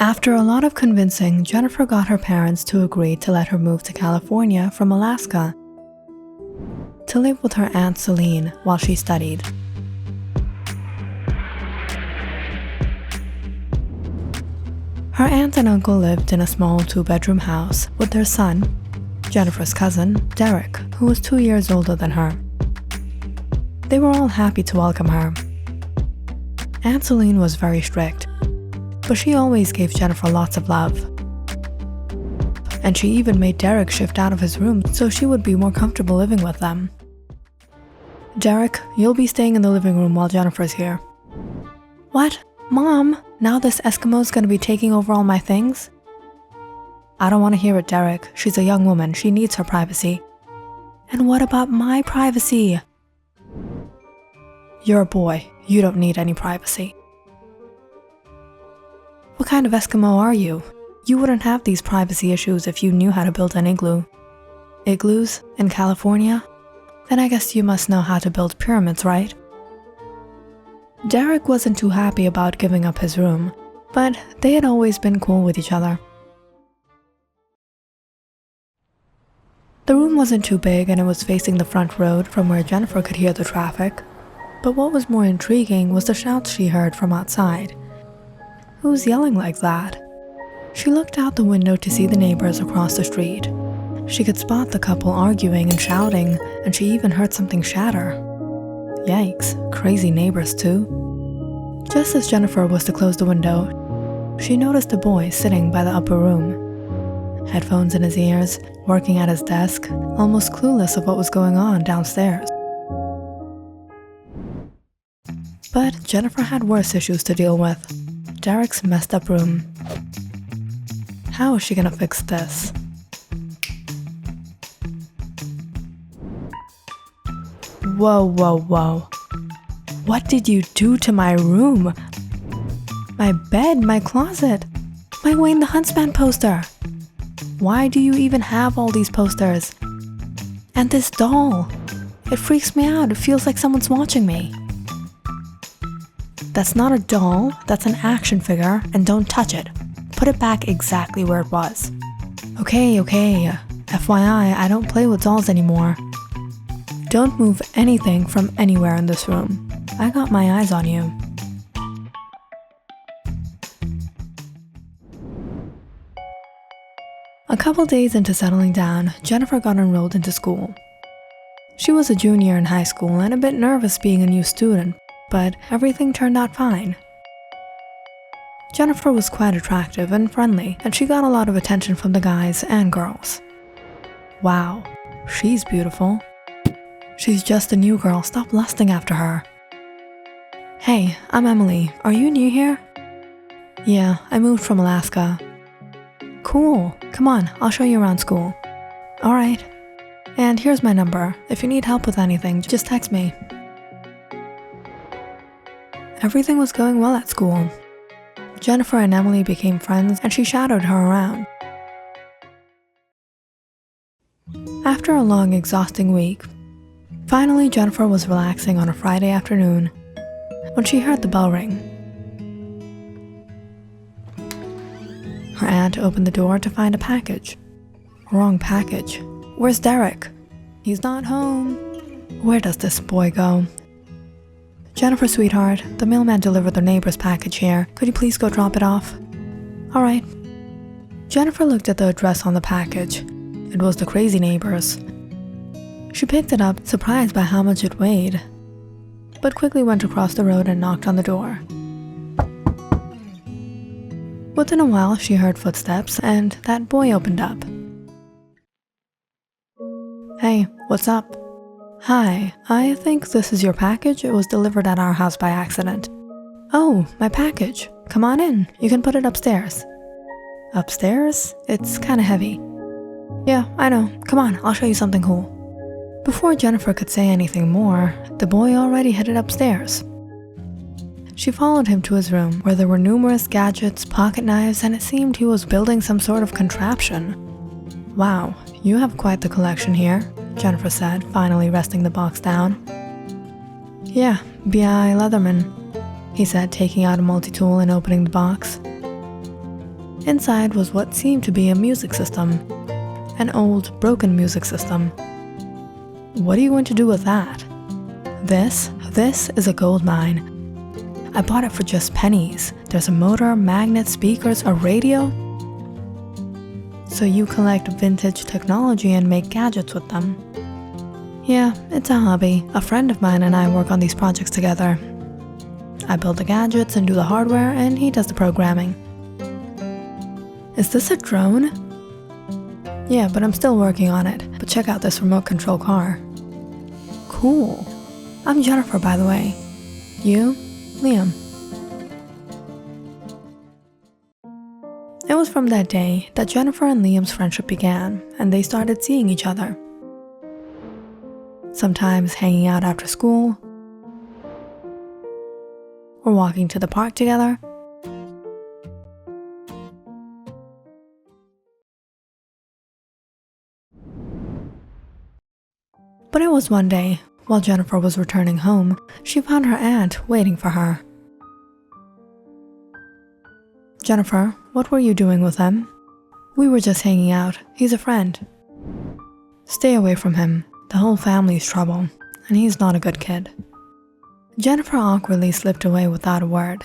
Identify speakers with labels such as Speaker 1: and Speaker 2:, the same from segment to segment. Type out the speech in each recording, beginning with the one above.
Speaker 1: After a lot of convincing, Jennifer got her parents to agree to let her move to California from Alaska to live with her aunt Celine while she studied. Her aunt and uncle lived in a small 2-bedroom house with their son, Jennifer's cousin, Derek, who was 2 years older than her. They were all happy to welcome her. Aunt Celine was very strict, but she always gave Jennifer lots of love. And she even made Derek shift out of his room so she would be more comfortable living with them. "Derek, you'll be staying in the living room while Jennifer's here." "What? Mom, now this Eskimo's gonna be taking over all my things?" "I don't want to hear it, Derek. She's a young woman. She needs her privacy." "And what about my privacy?" "You're a boy. You don't need any privacy." "What kind of Eskimo are you? You wouldn't have these privacy issues if you knew how to build an igloo." "Igloos? In California? Then I guess you must know how to build pyramids, right?" Derek wasn't too happy about giving up his room, but they had always been cool with each other. The room wasn't too big and it was facing the front road from where Jennifer could hear the traffic, but what was more intriguing was the shouts she heard from outside. Who's yelling like that? She looked out the window to see the neighbors across the street. She could spot the couple arguing and shouting, and she even heard something shatter. Yikes, crazy neighbors too. Just as Jennifer was to close the window, she noticed a boy sitting by the upper room. Headphones in his ears, working at his desk, almost clueless of what was going on downstairs. But Jennifer had worse issues to deal with. Derek's messed up room. How is she gonna fix this? Whoa, whoa, whoa. What did you do to my room? My bed, my closet, my Wayne the Huntsman poster. Why do you even have all these posters? And this doll. It freaks me out. It feels like someone's watching me. That's not a doll, that's an action figure, and don't touch it. Put it back exactly where it was. Okay. FYI, I don't play with dolls anymore. Don't move anything from anywhere in this room. I got my eyes on you. A couple days into settling down, Jennifer got enrolled into school. She was a junior in high school and a bit nervous being a new student, but everything turned out fine. Jennifer was quite attractive and friendly, and she got a lot of attention from the guys and girls. Wow, she's beautiful. She's just a new girl, stop lusting after her. Hey, I'm Emily. Are you new here? Yeah, I moved from Alaska. Cool, come on, I'll show you around school. Alright. And here's my number. If you need help with anything, just text me. Everything was going well at school. Jennifer and Emily became friends and she shadowed her around. After a long, exhausting week, finally Jennifer was relaxing on a Friday afternoon when she heard the bell ring. Her aunt opened the door to find a package. Wrong package. Where's Derek? He's not home. Where does this boy go? Jennifer, sweetheart, the mailman delivered the neighbor's package here. Could you please go drop it off? Alright. Jennifer looked at the address on the package. It was the crazy neighbors. She picked it up, surprised by how much it weighed, but quickly went across the road and knocked on the door. Within a while, she heard footsteps, and that boy opened up. Hey, what's up? Hi, I think this is your package. It was delivered at our house by accident. Oh, my package. Come on in. You can put it upstairs. Upstairs? It's kinda heavy. Yeah, I know. Come on, I'll show you something cool. Before Jennifer could say anything more, the boy already headed upstairs. She followed him to his room, where there were numerous gadgets, pocket knives, and it seemed he was building some sort of contraption. Wow, you have quite the collection here, Jennifer said, finally resting the box down. Yeah, B.I. Leatherman, he said, taking out a multi-tool and opening the box. Inside was what seemed to be a music system. An old, broken music system. What are you going to do with that? This is a gold mine. I bought it for just pennies. There's a motor, magnets, speakers, a radio. So you collect vintage technology and make gadgets with them. Yeah, it's a hobby. A friend of mine and I work on these projects together. I build the gadgets and do the hardware, and he does the programming. Is this a drone? Yeah, but I'm still working on it. But check out this remote control car. Cool. I'm Jennifer, by the way. You? Liam. It was from that day that Jennifer and Liam's friendship began, and they started seeing each other. Sometimes hanging out after school, or walking to the park together. But it was one day, while Jennifer was returning home, she found her aunt waiting for her. Jennifer, what were you doing with him? We were just hanging out. He's a friend. Stay away from him. The whole family's trouble, and he's not a good kid. Jennifer awkwardly slipped away without a word.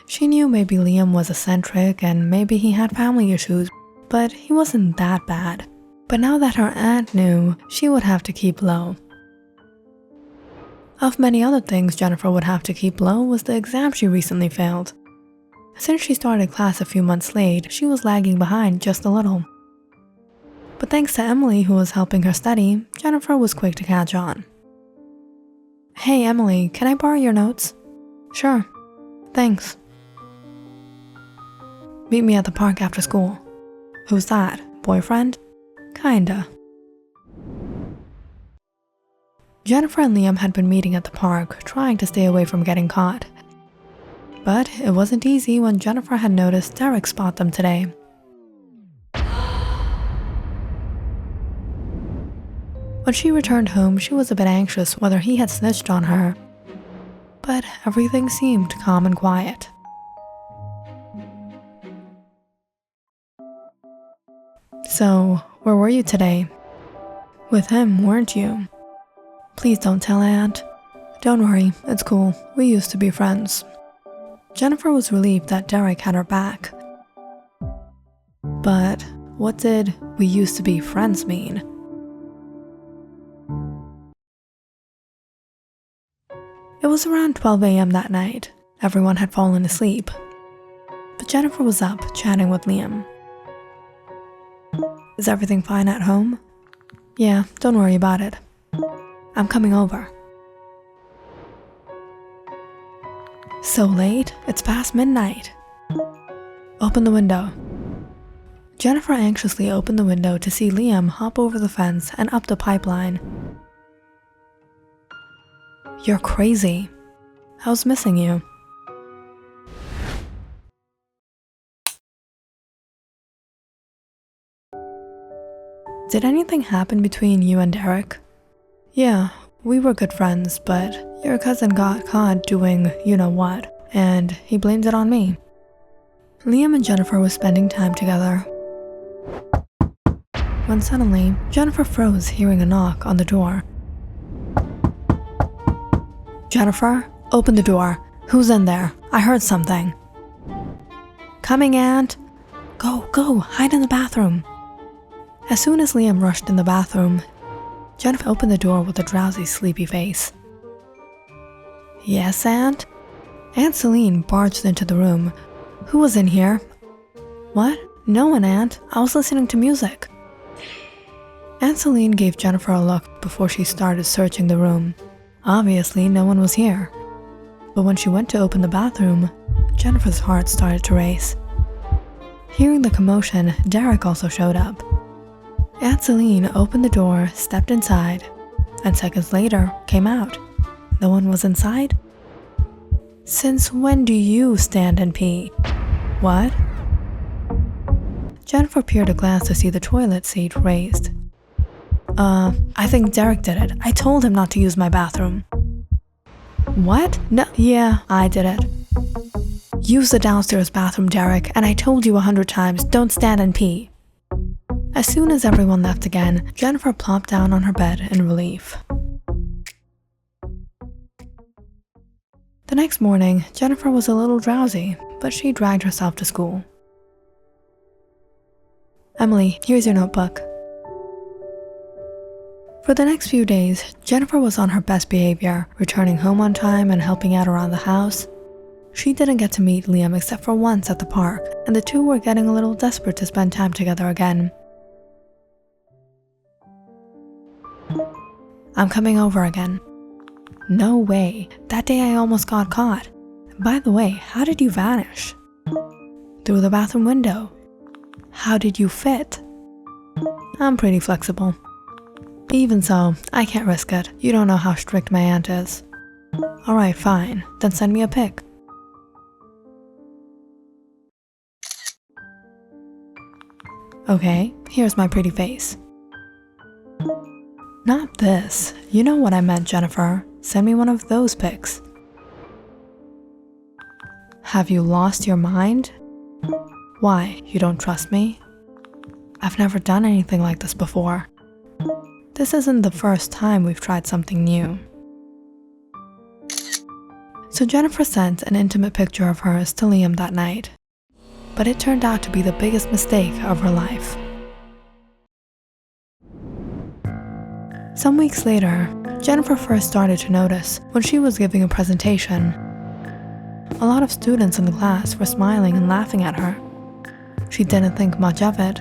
Speaker 1: She knew maybe Liam was eccentric and maybe he had family issues, but he wasn't that bad. But now that her aunt knew, she would have to keep low. Of many other things Jennifer would have to keep low was the exam she recently failed. Since she started class a few months late, she was lagging behind just a little. But thanks to Emily, who was helping her study, Jennifer was quick to catch on. Hey Emily, can I borrow your notes? Sure. Thanks. Meet me at the park after school. Who's that? Boyfriend? Kinda. Jennifer and Liam had been meeting at the park, trying to stay away from getting caught. But it wasn't easy when Jennifer had noticed Derek spot them today. When she returned home, she was a bit anxious whether he had snitched on her. But everything seemed calm and quiet. So, where were you today? With him, weren't you? Please don't tell Aunt. Don't worry, it's cool. We used to be friends. Jennifer was relieved that Derek had her back. But what did "we used to be friends" mean? It was around 12 a.m. that night. Everyone had fallen asleep. But Jennifer was up, chatting with Liam. Is everything fine at home? Yeah, don't worry about it. I'm coming over. So late? It's past midnight. Open the window. Jennifer anxiously opened the window to see Liam hop over the fence and up the pipeline. You're crazy. I was missing you. Did anything happen between you and Derek? Yeah, we were good friends, but your cousin got caught doing you-know-what, and he blamed it on me. Liam and Jennifer were spending time together when suddenly, Jennifer froze hearing a knock on the door. Jennifer, open the door. Who's in there? I heard something. Coming, Aunt. Go, hide in the bathroom. As soon as Liam rushed in the bathroom, Jennifer opened the door with a drowsy, sleepy face. Yes, Aunt? Aunt Celine barged into the room. Who was in here? What? No one, Aunt. I was listening to music. Aunt Celine gave Jennifer a look before she started searching the room. Obviously, no one was here. But when she went to open the bathroom, Jennifer's heart started to race. Hearing the commotion, Derek also showed up. Aunt Celine opened the door, stepped inside, and seconds later came out. No one was inside? Since when do you stand and pee? What? Jennifer peered a glance to see the toilet seat raised. I think Derek did it. I told him not to use my bathroom. What? No, yeah, I did it. Use the downstairs bathroom, Derek, and I told you 100 times, don't stand and pee. As soon as everyone left again, Jennifer plopped down on her bed in relief. The next morning, Jennifer was a little drowsy, but she dragged herself to school. Emily, here's your notebook. For the next few days, Jennifer was on her best behavior, returning home on time and helping out around the house. She didn't get to meet Liam except for once at the park, and the two were getting a little desperate to spend time together again. I'm coming over again. No way, that day I almost got caught. By the way, how did you vanish? Through the bathroom window. How did you fit? I'm pretty flexible. Even so, I can't risk it. You don't know how strict my aunt is. Alright, fine, then send me a pic. Okay, here's my pretty face. Not this. You know what I meant, Jennifer. Send me one of those pics. Have you lost your mind? Why, you don't trust me? I've never done anything like this before. This isn't the first time we've tried something new. So Jennifer sent an intimate picture of hers to Liam that night. But it turned out to be the biggest mistake of her life. Some weeks later, Jennifer first started to notice when she was giving a presentation. A lot of students in the class were smiling and laughing at her. She didn't think much of it.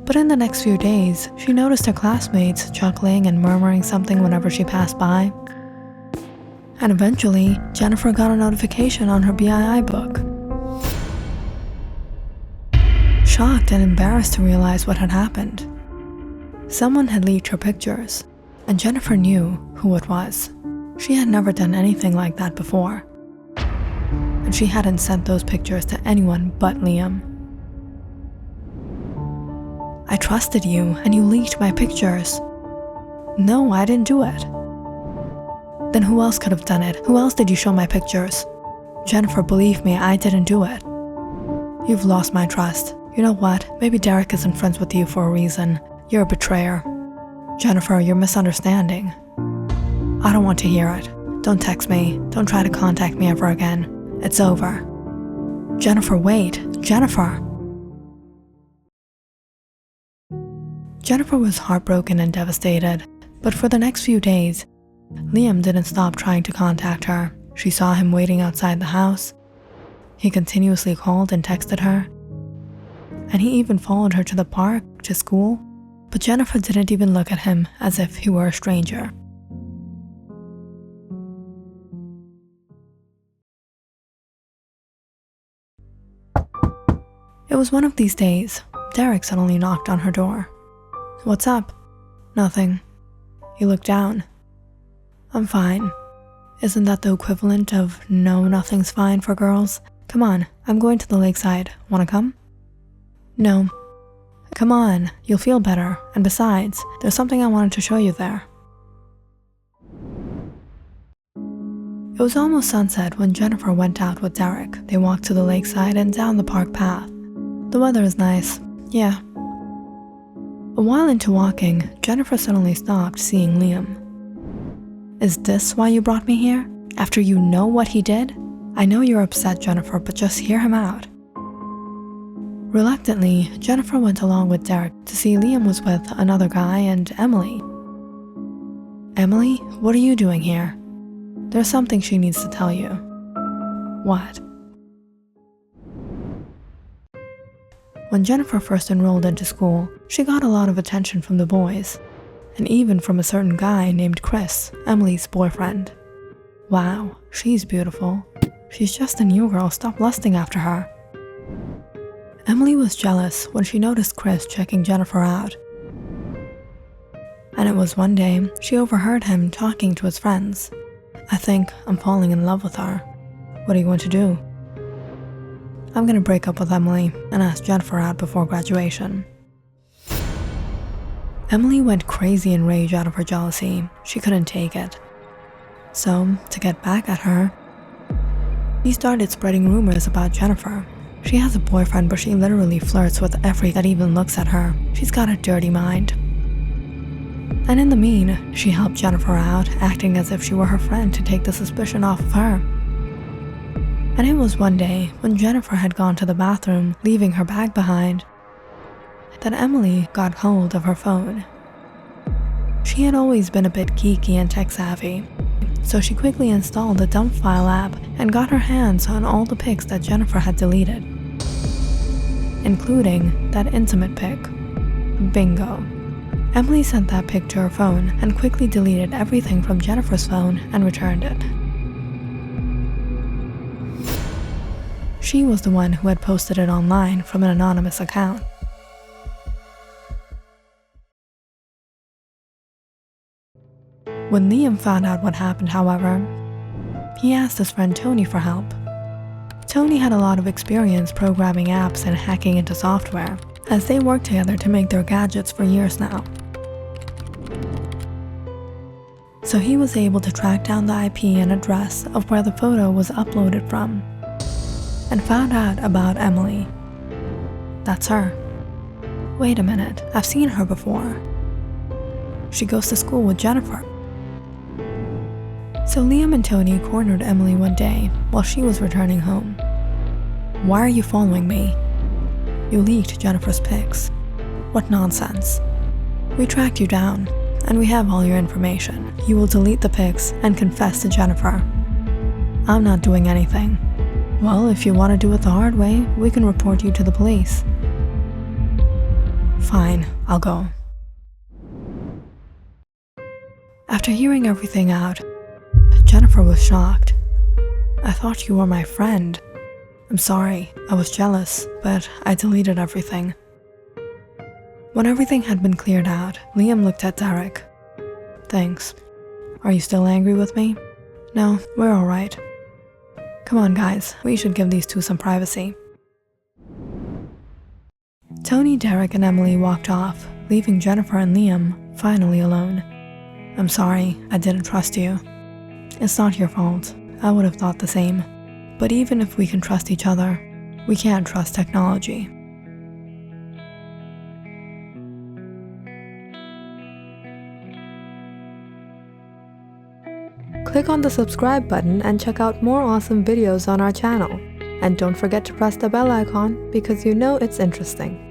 Speaker 1: But in the next few days, she noticed her classmates chuckling and murmuring something whenever she passed by. And eventually, Jennifer got a notification on her BII book. Shocked and embarrassed to realize what had happened. Someone had leaked her pictures, and Jennifer knew who it was. She had never done anything like that before. And she hadn't sent those pictures to anyone but Liam. I trusted you, and you leaked my pictures. No, I didn't do it. Then who else could have done it? Who else did you show my pictures? Jennifer, believe me, I didn't do it. You've lost my trust. You know what? Maybe Derek isn't friends with you for a reason. You're a betrayer. Jennifer, you're misunderstanding. I don't want to hear it. Don't text me. Don't try to contact me ever again. It's over. Jennifer, wait. Jennifer! Jennifer was heartbroken and devastated, but for the next few days, Liam didn't stop trying to contact her. She saw him waiting outside the house. He continuously called and texted her. And he even followed her to the park, to school. But Jennifer didn't even look at him as if he were a stranger. It was one of these days. Derek suddenly knocked on her door. What's up? Nothing. He looked down. I'm fine. Isn't that the equivalent of no, nothing's fine for girls? Come on, I'm going to the lakeside. Wanna come? No. Come on, you'll feel better, and besides, there's something I wanted to show you there. It was almost sunset when Jennifer went out with Derek. They walked to the lakeside and down the park path. The weather is nice, yeah. A while into walking, Jennifer suddenly stopped seeing Liam. Is this why you brought me here? After you know what he did? I know you're upset, Jennifer, but just hear him out. Reluctantly, Jennifer went along with Derek to see Liam was with another guy and Emily. Emily, what are you doing here? There's something she needs to tell you. What? When Jennifer first enrolled into school, she got a lot of attention from the boys, and even from a certain guy named Chris, Emily's boyfriend. Wow, she's beautiful. She's just a new girl, stop lusting after her. Emily was jealous when she noticed Chris checking Jennifer out. And it was one day she overheard him talking to his friends. I think I'm falling in love with her. What are you going to do? I'm gonna break up with Emily and ask Jennifer out before graduation. Emily went crazy in rage out of her jealousy. She couldn't take it. So, to get back at her, He started spreading rumors about Jennifer. She has a boyfriend, but she literally flirts with every that even looks at her. She's got a dirty mind. And in the mean, she helped Jennifer out, acting as if she were her friend to take the suspicion off of her. And it was one day, when Jennifer had gone to the bathroom, leaving her bag behind, that Emily got hold of her phone. She had always been a bit geeky and tech-savvy, so she quickly installed the dump file app and got her hands on all the pics that Jennifer had deleted, including that intimate pic. Bingo. Emily sent that pic to her phone and quickly deleted everything from Jennifer's phone and returned it. She was the one who had posted it online from an anonymous account. When Liam found out what happened, however, he asked his friend Tony for help. Tony had a lot of experience programming apps and hacking into software, as they worked together to make their gadgets for years now. So he was able to track down the IP and address of where the photo was uploaded from, and found out about Emily. That's her. Wait a minute, I've seen her before. She goes to school with Jennifer. So Liam and Tony cornered Emily one day while she was returning home. Why are you following me? You leaked Jennifer's pics. What nonsense. We tracked you down, and we have all your information. You will delete the pics and confess to Jennifer. I'm not doing anything. Well, if you want to do it the hard way, we can report you to the police. Fine, I'll go. After hearing everything out, Jennifer was shocked. I thought you were my friend. I'm sorry, I was jealous, but I deleted everything. When everything had been cleared out, Liam looked at Derek. Thanks. Are you still angry with me? No, we're alright. Come on guys, we should give these two some privacy. Tony, Derek, and Emily walked off, leaving Jennifer and Liam finally alone. I'm sorry, I didn't trust you. It's not your fault. I would have thought the same. But even if we can trust each other, we can't trust technology. Click on the subscribe button and check out more awesome videos on our channel. And don't forget to press the bell icon because you know it's interesting.